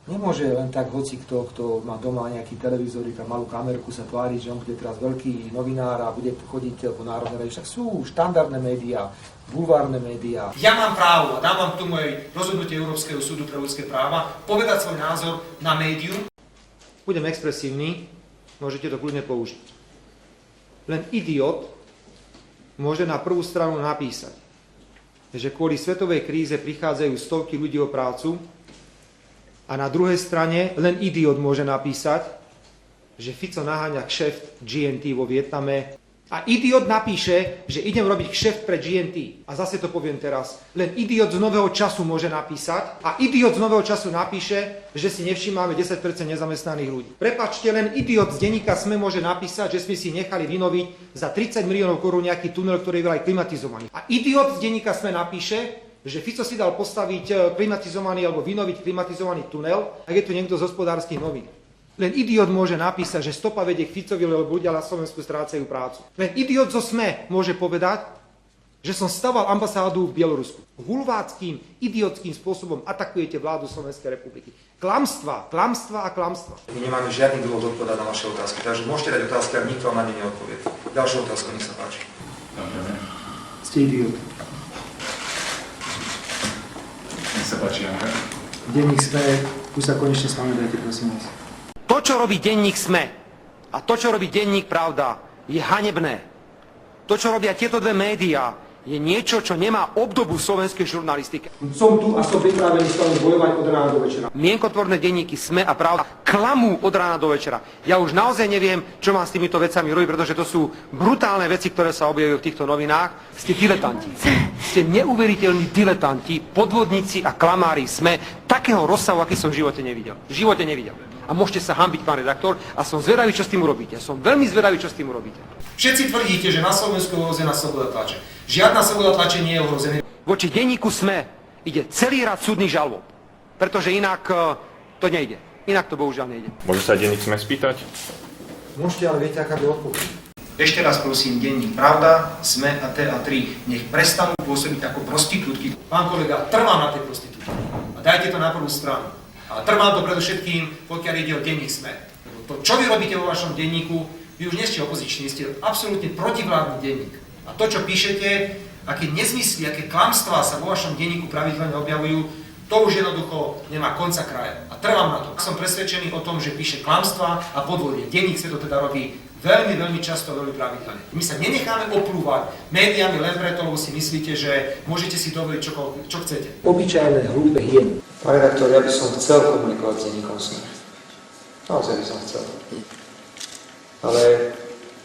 Nemôže len tak hoci kto má doma nejaký televízor, a malú kamerku sa tváriť, že on bude teraz veľký novinár a bude chodiť po národnej rade. Však sú štandardné médiá, bulvárne médiá. Ja mám právo a dávam tu moje rozhodnutie Európskeho súdu pre ľudské práva povedať svoj názor na médium. Budem expresívny, môžete to kľudne použiť. Len idiot môže na prvú stranu napísať, že kvôli svetovej kríze prichádzajú stovky ľudí o prácu, a na druhej strane len idiot môže napísať, že Fico naháňa kšeft GNT vo Vietname. A idiot napíše, že idem robiť kšeft pre GNT. A zase to poviem teraz. Len idiot z Nového času môže napísať. A idiot z Nového času napíše, že si nevšímame 10% nezamestnaných ľudí. Prepáčte, len idiot z denníka SME môže napísať, že sme si nechali vynoviť za 30 miliónov korún nejaký tunel, ktorý je aj klimatizovaný. A idiot z denníka SME napíše, že Fico si dal postaviť klimatizovaný alebo vynoviť klimatizovaný tunel, ak je tu niekto z hospodárskych novín. Len idiot môže napísať, že stopa vedie k Ficovi, lebo ľudia na Slovensku strácajú prácu. Len idiot zo SME môže povedať, že som staval ambasádu v Bielorusku. Hulváckým, idiotským spôsobom atakujete vládu Slovenskej republiky. Klamstva, klamstva a klamstva. My nemáme žiadny dôvod odpovedať na vaše otázky, takže môžete dať otázky, ak nikto vám na ne neodpovie. Ďalšiu otázku, nech sa páči. Ste idiot. Sa páči, Janka. Denník SME, už sa konečne spamätajte, prosím vás. To, čo robí denník SME a to, čo robí denník Pravda, je hanebné. To, čo robia tieto dve médiá, je niečo, čo nemá obdobu v slovenskej žurnalistike. Som tu a som pripravený s vami bojovať od rána do večera. Mienkotvorné denníky SME a Pravda klamú od rána do večera. Ja už naozaj neviem, čo mám s týmito vecami robiť, pretože to sú brutálne veci, ktoré sa objavujú v týchto novinách. Ste diletanti. Ste neuveriteľní diletanti, podvodníci a klamári SME takého rozsahu, aký som v živote nevidel. V živote nevidel. A môžete sa hanbiť, pán redaktor, a som zvedavý, čo s tým urobíte. Som veľmi zvedavý, čo s tým urobíte. Všetci tvrdíte, že na Slovensku je ohrozená sloboda tlače. Žiadna sloboda tlače nie je ohrozená. Voči denníku SME ide celý rad súdnych žalôb, pretože inak to nejde. Inak to bohužiaľ nejde. Môže sa denník SME spýtať? Môžete, ale viete, aká by odpoveď. Ešte raz prosím, denník Pravda, SME a TA3 nech prestanú pôsobiť ako prostitútky. Pán kolega, trvám na tej prostitútke. A dajte to na prvú stranu. A trvám to predovšetkým, pokiaľ ide o denník SME. Lebo to, čo vy robíte vo vašom denníku, vy už nie ste opoziční, ste absolútne protivládny denník. A to, čo píšete, aké nezmysly, aké klamstvá sa vo vašom denníku pravidelne objavujú, to už jednoducho nemá konca kraja. A trvám na to. Som presvedčený o tom, že píše klamstvá a podvodie. Denník SME to teda robí veľmi, veľmi často, veľmi pravidelne. My sa nenecháme oplúvať médiami len preto, lebo si myslíte, že môžete si dovoliť čo chcete. Obyčajné, hlúpe hyeny. Pán redaktor, ja by som chcel komunikovať s denníkom SME. Naozaj by som chcel. Ale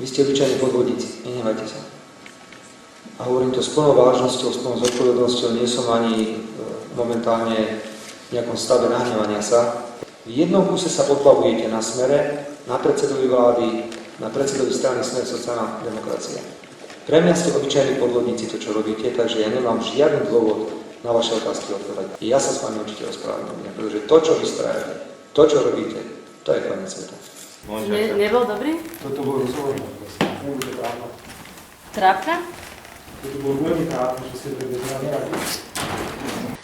vy ste obyčajní podvodníci, nenevajte sa. A hovorím to s plnou vážnosťou, s plnou zodpovednosťou, nie som ani momentálne v nejakom stave nahnevania sa. V jednom kuse sa podplavujete na Smere, na predsedovi vlády, na predsedovi strany Smer sociálna demokracia. Pre mňa ste obyčajní podvodníci to, čo robíte, takže ja nemám žiadny dôvod na vaše otázky odpovedať. Ja sa s vami určite rozprávam, pretože to, čo vy strájate, to, čo robíte, to je koniec sveta. Nebol dobrý? Toto bol rozhovor. Trápka? Toto bol veľmi trápne, že ste to neradi.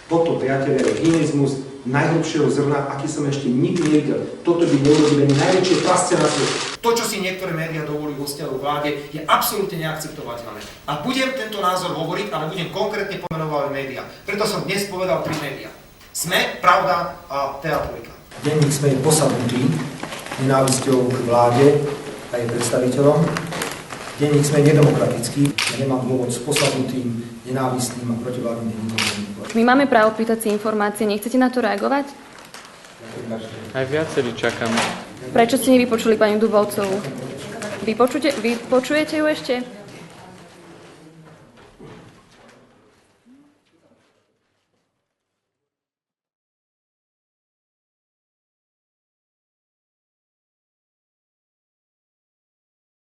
Toto, priatelia, je hynizmus najhrubšieho zrna, aký som ešte nikdy nevidel. Toto by neurobili najväčšie pasce na svete. To, čo si niektoré médiá dovolujú vo vzťahu k vláde, je absolútne neakceptovateľné. A budem tento názor hovoriť, ale budem konkrétne pomenovať médiá. Preto som dnes povedal 3 médiá. SME, Pravda a TA3. Denník SME je posadnutý nenávisťou k vláde a jej predstaviteľom. Denník SME je nedemokratický. Ja nemám dôvod s posadnutým, nenávistným a protivládnym denníkom. My máme právo pýtať si informácie, nechcete na to reagovať? Aj viacerí čakáme. Prečo ste nevypočuli pani Dubovcovú? Vypočujete ju ešte?